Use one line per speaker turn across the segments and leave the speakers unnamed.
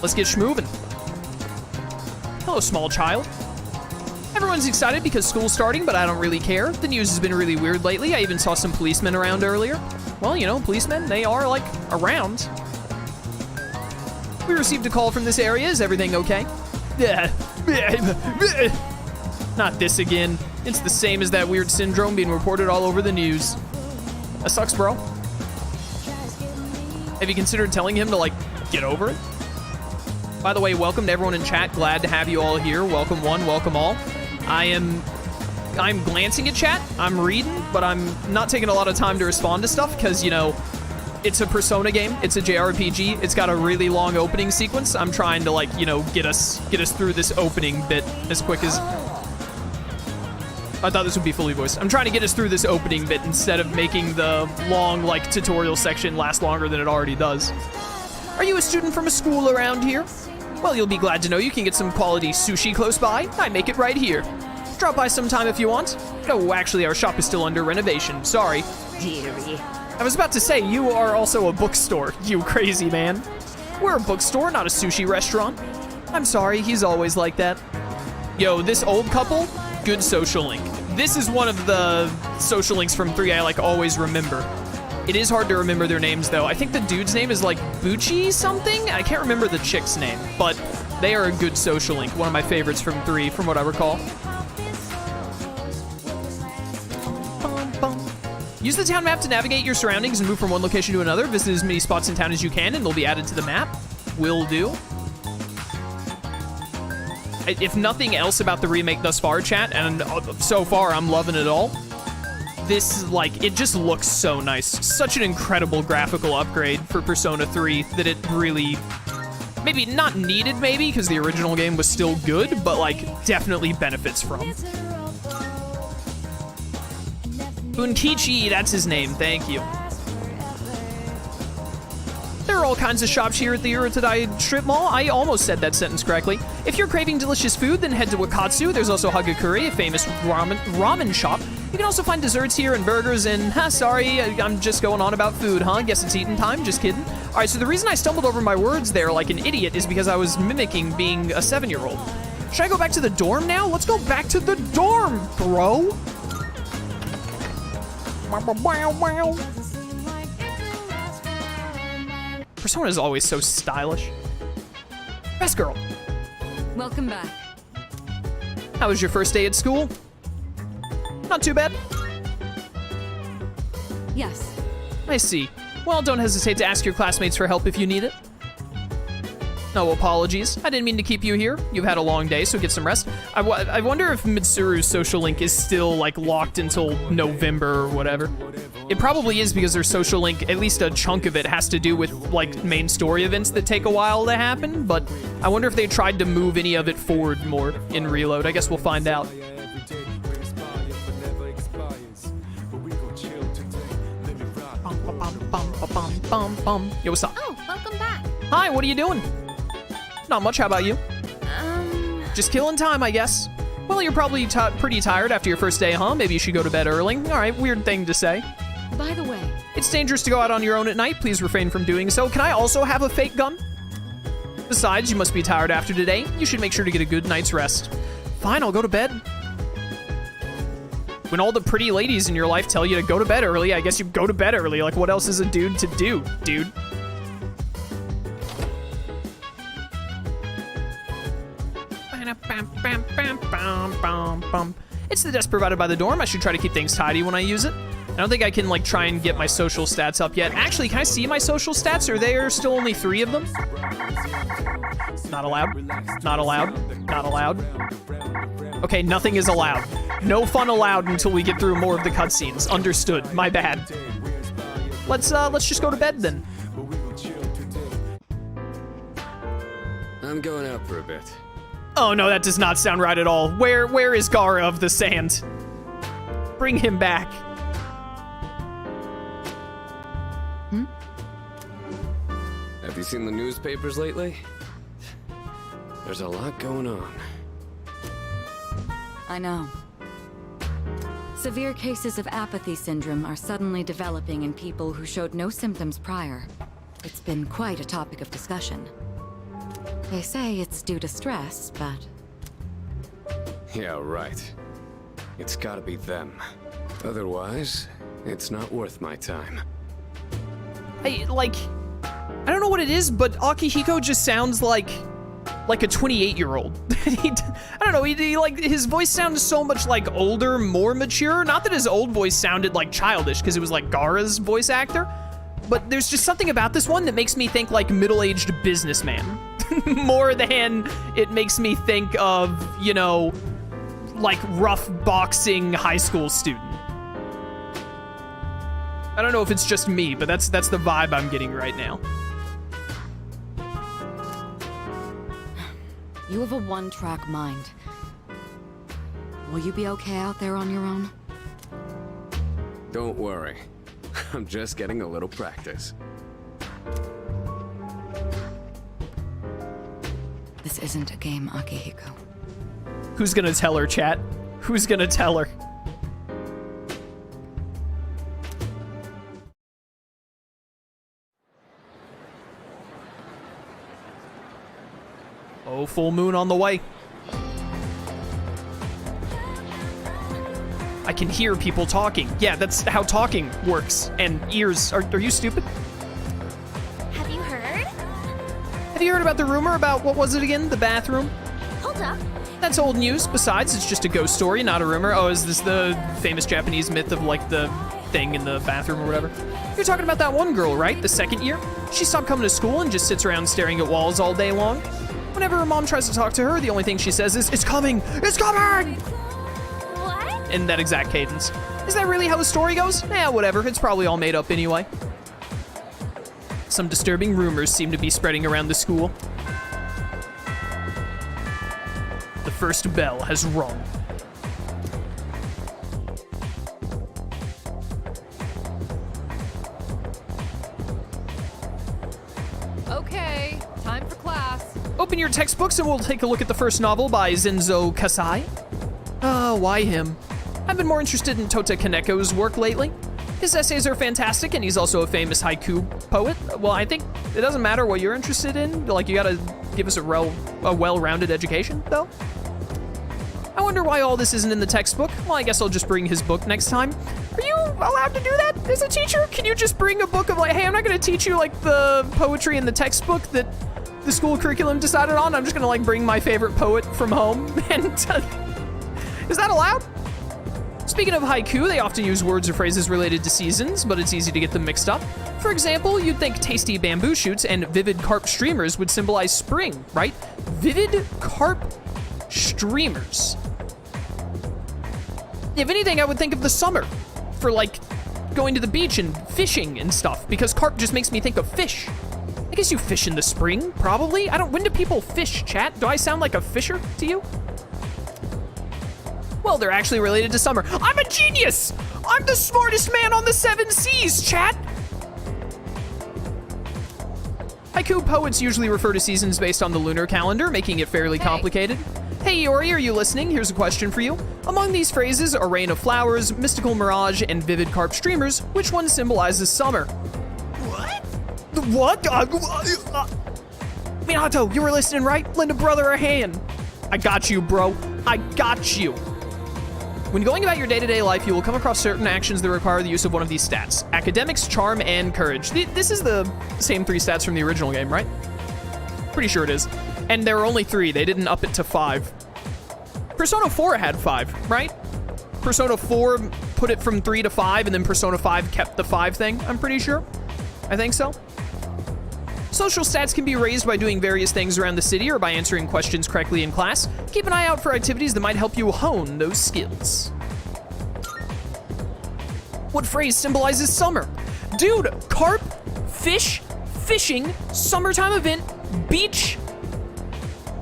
Let's get schmovin'. Hello, small child. Everyone's excited because school's starting, but I don't really care. The news has been really weird lately. I even saw some policemen around earlier. Well, you know, policemen, they are, like, around. We received a call from this area. Is everything okay? Not this again. It's the same as that weird syndrome being reported all over the news. That sucks, bro. Have you considered telling him to, like, get over it? By the way, welcome to everyone in chat. Glad to have you all here. Welcome one, welcome all. I'm glancing at chat. I'm reading, but I'm not taking a lot of time to respond to stuff because, you know, it's a Persona game. It's a JRPG. It's got a really long opening sequence. I'm trying to, like, you know, get us through this opening bit as quick as... I thought this would be fully voiced. I'm trying to get us through this opening bit instead of making the long, like, tutorial section last longer than it already does. Are you a student from a school around here? Well, you'll be glad to know you can get some quality sushi close by. I make it right here. Drop by sometime if you want. Oh, actually, our shop is still under renovation. Sorry.
Dearie.
I was about to say, you are also a bookstore, you crazy man. We're a bookstore, not a sushi restaurant. I'm sorry, he's always like that. Yo, this old couple, good social link. This is one of the social links from 3 I, like, always remember. It is hard to remember their names, though. I think the dude's name is, like, Bucci something? I can't remember the chick's name, but they are a good social link. One of my favorites from 3, from what I recall. Use the town map to navigate your surroundings and move from one location to another. Visit as many spots in town as you can, and they'll be added to the map. Will do. If nothing else about the remake thus far, chat, and so far I'm loving it all, this, like, it just looks so nice. Such an incredible graphical upgrade for Persona 3 that it really, maybe not needed, maybe, because the original game was still good, but, like, definitely benefits from. Bunkichi, that's his name, thank you. There are all kinds of shops here at the Urotadai Strip Mall. I almost said that sentence correctly. If you're craving delicious food, then head to Wakatsu. There's also Hagakure, a famous ramen shop. You can also find desserts here and burgers and, sorry, I'm just going on about food, huh? Guess it's eating time, just kidding. All right, so the reason I stumbled over my words there like an idiot is because I was mimicking being a 7-year-old. Should I go back to the dorm now? Let's go back to the dorm, bro. Persona is always so stylish. Best girl.
Welcome back.
How was your first day at school? Not too bad.
Yes.
I see. Well, don't hesitate to ask your classmates for help if you need it. No apologies. I didn't mean to keep you here. You've had a long day, so get some rest. I wonder if Mitsuru's social link is still, like, locked until November or whatever. It probably is because their social link, at least a chunk of it, has to do with, like, main story events that take a while to happen, but I wonder if they tried to move any of it forward more in Reload. I guess we'll find out. Yo, what's up?
Oh, welcome back.
Hi, what are you doing? Not much, how about you? Just killing time, I guess. Well, you're probably pretty tired after your first day, huh? Maybe you should go to bed early. All right, weird thing to say.
By the way,
It's dangerous to go out on your own at night. Please refrain from doing so. Can I also have a fake gun? Besides, you must be tired after today. You should make sure to get a good night's rest. Fine, I'll go to bed. When all the pretty ladies in your life tell you to go to bed early, I guess you go to bed early. Like, what else is a dude to do, dude? It's the desk provided by the dorm. I should try to keep things tidy when I use it. I don't think I can, like, try and get my social stats up yet. Actually, can I see my social stats? Are there still only 3 of them? Not allowed. Not allowed. Not allowed. Okay, nothing is allowed. No fun allowed until we get through more of the cutscenes. Understood. My bad. Let's just go to bed then.
I'm going out for a bit.
Oh no, that does not sound right at all. Where is Gara of the Sand? Bring him back.
Have you seen the newspapers lately? There's a lot going on.
I know. Severe cases of apathy syndrome are suddenly developing in people who showed no symptoms prior. It's been quite a topic of discussion. They say it's due to stress, but
Yeah, right. It's gotta be them. Otherwise, it's not worth my time.
I don't know what it is, but Akihiko just sounds like a 28-year-old. I don't know, his voice sounds so much like older, more mature. Not that his old voice sounded like childish, because it was like Gaara's voice actor, but there's just something about this one that makes me think like middle-aged businessman. More than it makes me think of, like rough boxing high school student. I don't know if it's just me, but that's the vibe I'm getting right now.
you have a one-track mind. Will you be okay out there on your own?
Don't worry. I'm just getting a little practice.
This isn't a game, Akihiko.
Who's gonna tell her, chat? Who's gonna tell her? Oh, full moon on the way. I can hear people talking. Yeah, that's how talking works. And ears. Are you stupid?
Have you heard?
Have you heard about the rumor about, what was it again? The bathroom?
Hold up.
That's old news. Besides, it's just a ghost story, not a rumor. Oh, is this the famous Japanese myth of, like, the thing in the bathroom or whatever? You're talking about that one girl, right? The second year? She stopped coming to school and just sits around staring at walls all day long. Whenever her mom tries to talk to her, the only thing she says is, "It's coming! It's coming!"
What?
In that exact cadence. Is that really how the story goes? Eh, whatever. It's probably all made up anyway. Some disturbing rumors seem to be spreading around the school. The first bell has rung.
Okay, time for class.
Open your textbooks and we'll take a look at the first novel by Zenzo Kasai. Why him? I've been more interested in Tota Kaneko's work lately. His essays are fantastic, and he's also a famous haiku poet. Well, I think it doesn't matter what you're interested in. Like, you gotta give us a well-rounded education, though. I wonder why all this isn't in the textbook. Well, I guess I'll just bring his book next time. Are you allowed to do that as a teacher? Can you just bring a book of, like, hey, I'm not gonna teach you, like, the poetry in the textbook that the school curriculum decided on. I'm just gonna, like, bring my favorite poet from home and... is that allowed? Speaking of haiku, they often use words or phrases related to seasons, but it's easy to get them mixed up. For example, you'd think tasty bamboo shoots and vivid carp streamers would symbolize spring, right? Vivid carp streamers. If anything, I would think of the summer for, like, going to the beach and fishing and stuff, because carp just makes me think of fish. I guess you fish in the spring, probably? When do people fish, chat? Do I sound like a fisher to you? Well, they're actually related to summer. I'm a genius! I'm the smartest man on the 7 seas, chat! Haiku poets usually refer to seasons based on the lunar calendar, making it fairly complicated. Hey, Yori, are you listening? Here's a question for you. Among these phrases, a rain of flowers, mystical mirage, and vivid carp streamers, which one symbolizes summer?
What?
What? Minato, you were listening, right? Lend a brother a hand. I got you, bro. I got you. When going about your day-to-day life, you will come across certain actions that require the use of one of these stats. Academics, charm, and courage. This is the same 3 stats from the original game, right? Pretty sure it is. And there were only 3. They didn't up it to 5. Persona 4 had 5, right? Persona 4 put it from 3 to 5, and then Persona 5 kept the 5 thing, I'm pretty sure. I think so. Social stats can be raised by doing various things around the city or by answering questions correctly in class. Keep an eye out for activities that might help you hone those skills. What phrase symbolizes summer? Dude, carp, fish, fishing, summertime event, beach,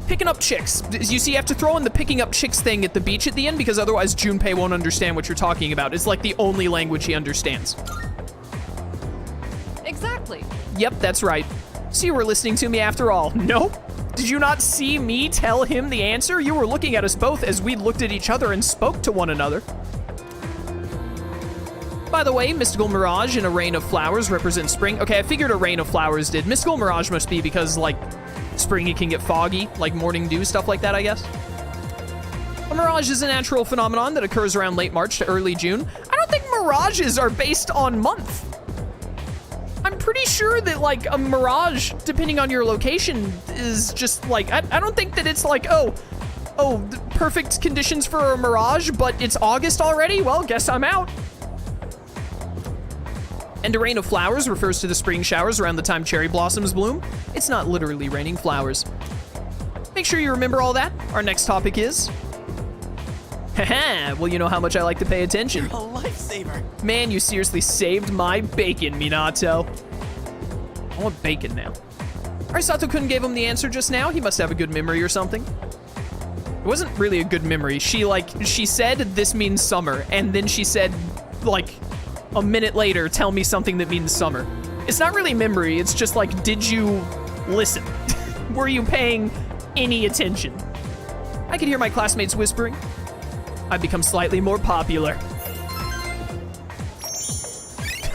picking up chicks. You see, you have to throw in the picking up chicks thing at the beach at the end, because otherwise Junpei won't understand what you're talking about. It's like the only language he understands.
Exactly.
Yep, that's right. So you were listening to me after all. Nope. Did you not see me tell him the answer? You were looking at us both as we looked at each other and spoke to one another. By by the way, Mystical Mirage and a Rain of Flowers represent spring. Okay, I figured a Rain of Flowers did. Mystical Mirage must be because, like, spring it can get foggy, like morning dew, stuff like that, I guess. A mirage is a natural phenomenon that occurs around late March to early June. I don't think mirages are based on month. I'm pretty sure that, like, a mirage, depending on your location, is just, like, I don't think that it's like, oh, perfect conditions for a mirage, but it's August already? Well, guess I'm out. And a rain of flowers refers to the spring showers around the time cherry blossoms bloom. It's not literally raining flowers. Make sure you remember all that. Our next topic is... Haha, well, you know how much I like to pay attention.
You're a lifesaver.
Man, you seriously saved my bacon, Minato. I want bacon now. Arisato-kun gave him the answer just now. He must have a good memory or something. It wasn't really a good memory. She said, this means summer, and then she said, like, a minute later, tell me something that means summer. It's not really memory, it's just like, did you listen? Were you paying any attention? I could hear my classmates whispering. I've become slightly more popular.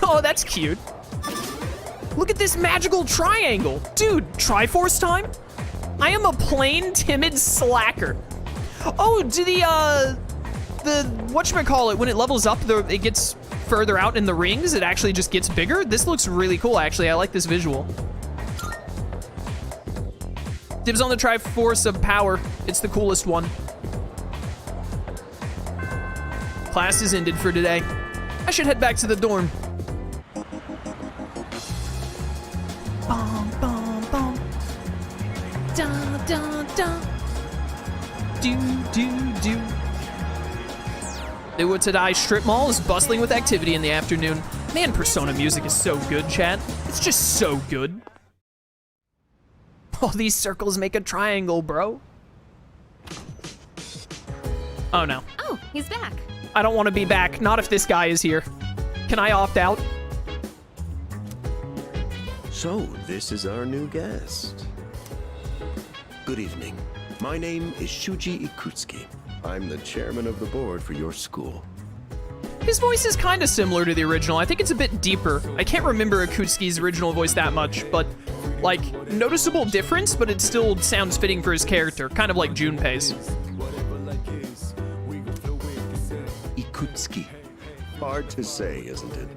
Oh, that's cute. Look at this magical triangle. Dude, Triforce time? I am a plain, timid slacker. Oh, do the whatchamacallit, when it levels up, it gets further out in the rings, it actually just gets bigger? This looks really cool, actually. I like this visual. Dibs on the Triforce of Power. It's the coolest one. Class is ended for today. I should head back to the dorm. Bum, bum, bum. Dun, dun, dun. Do, do, do. The Uetadai Strip Mall is bustling with activity in the afternoon. Man, Persona music is so good, chat. It's just so good. All these circles make a triangle, bro. Oh, no.
Oh, he's back.
I don't want to be back. Not if this guy is here. Can I opt out?
So, this is our new guest. Good evening. My name is Shuji Ikutsuki. I'm the chairman of the board for your school.
His voice is kind of similar to the original. I think it's a bit deeper. I can't remember Ikutsuki's original voice that much, but, like, noticeable difference, but it still sounds fitting for his character, kind of like Junpei's.
Ikutsuki. Hard to say, isn't it?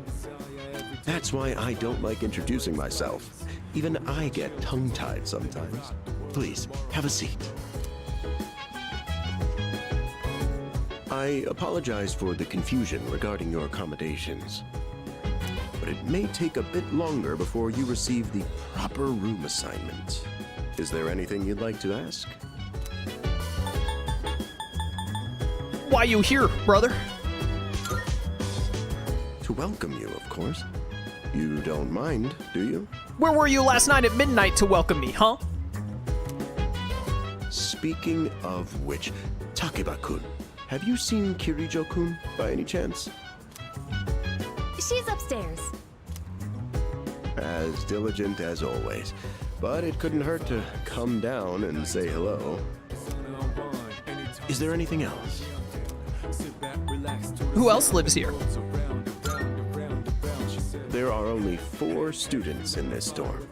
That's why I don't like introducing myself. Even I get tongue-tied sometimes. Please, have a seat. I apologize for the confusion regarding your accommodations, but it may take a bit longer before you receive the proper room assignment. Is there anything you'd like to ask?
Why you here, brother?
To welcome you, of course. You don't mind, do you?
Where were you last night at midnight to welcome me, huh?
Speaking of which, Takeba-kun, have you seen Kirijo-kun by any chance?
She's upstairs.
As diligent as always, but it couldn't hurt to come down and say hello. Is there anything else?
Who else lives here?
There are only 4 students in this dorm.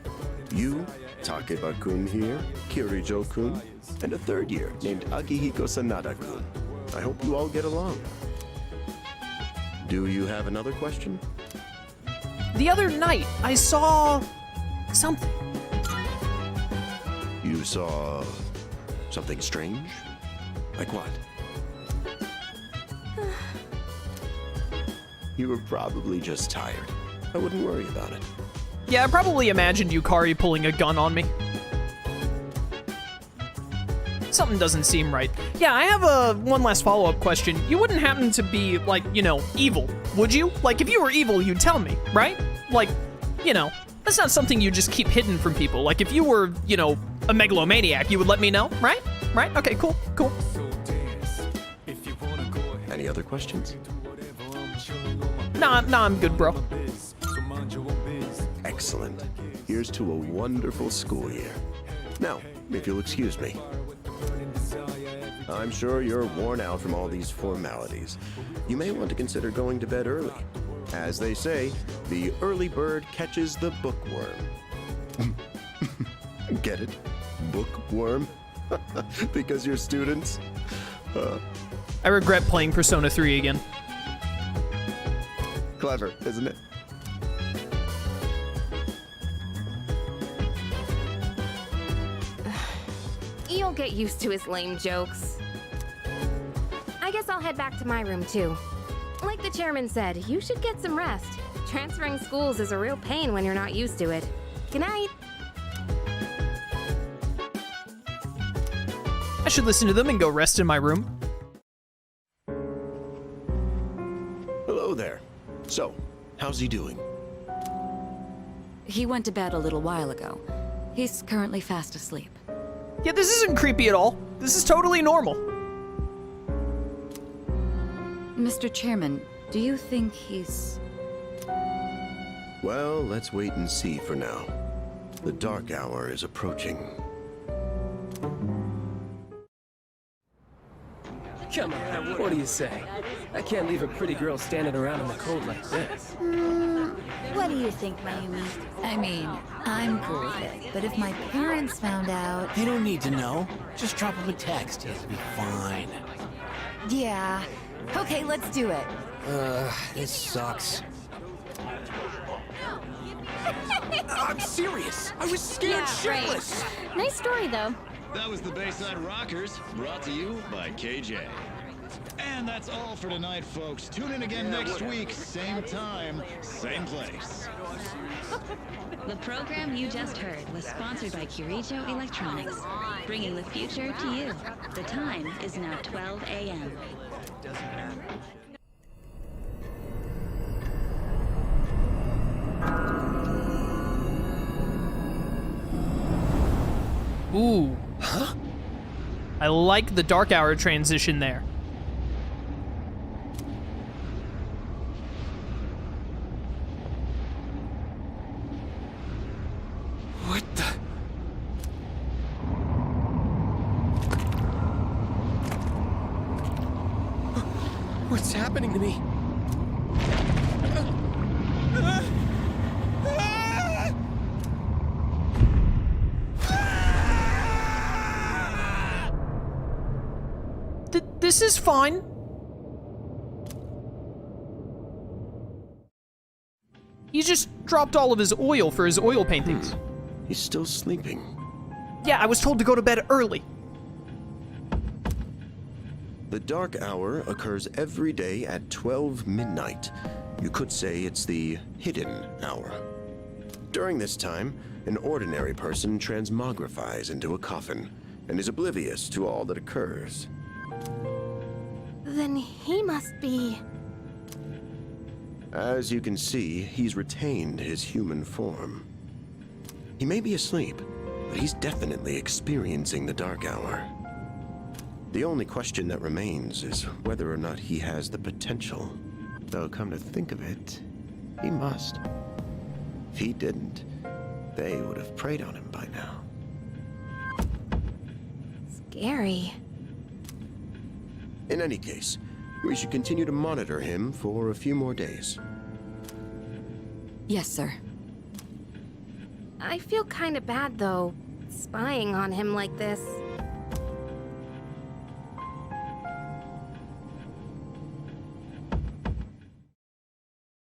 You, Takeba-kun here, Kirijo-kun, and a 3rd year named Akihiko Sanada-kun. I hope you all get along. Do you have another question?
The other night, I saw something.
You saw something strange? Like what? You were probably just tired. I wouldn't worry about it.
Yeah, I probably imagined Yukari pulling a gun on me. Something doesn't seem right. Yeah, I have one last follow-up question. You wouldn't happen to be, like, you know, evil, would you? Like, if you were evil, you'd tell me, right? Like, you know, that's not something you just keep hidden from people. Like, if you were, you know, a megalomaniac, you would let me know, right? Right? Okay, cool, cool.
Any other questions?
Nah, I'm good, bro.
Excellent. Here's to a wonderful school year. Now, if you'll excuse me. I'm sure you're worn out from all these formalities. You may want to consider going to bed early. As they say, the early bird catches the bookworm. Get it? Bookworm? Because you're students?
I regret playing Persona 3 again.
Clever, isn't it?
You'll get used to his lame jokes. I guess I'll head back to my room, too. Like the chairman said, you should get some rest. Transferring schools is a real pain when you're not used to it. Good night.
I should listen to them and go rest in my room.
Hello there. So, how's he doing?
He went to bed a little while ago. He's currently fast asleep.
Yeah, this isn't creepy at all. This is totally normal.
Mr. Chairman, do you think he's...
Well, let's wait and see for now. The dark hour is approaching.
Come on, what do you say? I can't leave a pretty girl standing around in the cold like this.
What do you think, Mayumi? I mean, I'm cool with it, but if my parents found out...
They don't need to know. Just drop them a text. It'll be fine.
Yeah. Okay, let's do it.
This sucks.
I'm serious. I was scared shitless.
Right. Nice story, though.
That was the Bayside Rockers, brought to you by KJ. And that's all for tonight, folks. Tune in again next week, same time, same place.
The program you just heard was sponsored by Kirijo Electronics, bringing the future to you. The time is now 12 a.m.
Ooh. Huh? I like the dark hour transition there.
What the? What's happening to me?
This is fine. He just dropped all of his oil for his oil paintings.
He's still sleeping.
Yeah, I was told to go to bed early.
The dark hour occurs every day at 12 midnight. You could say it's the hidden hour. During this time, an ordinary person transmogrifies into a coffin and is oblivious to all that occurs.
Then he must be...
As you can see, he's retained his human form. He may be asleep, but he's definitely experiencing the dark hour. The only question that remains is whether or not he has the potential. Though, come to think of it, he must. If he didn't, they would have preyed on him by now.
Scary.
In any case, we should continue to monitor him for a few more days.
Yes, sir.
I feel kinda bad, though, spying on him like this.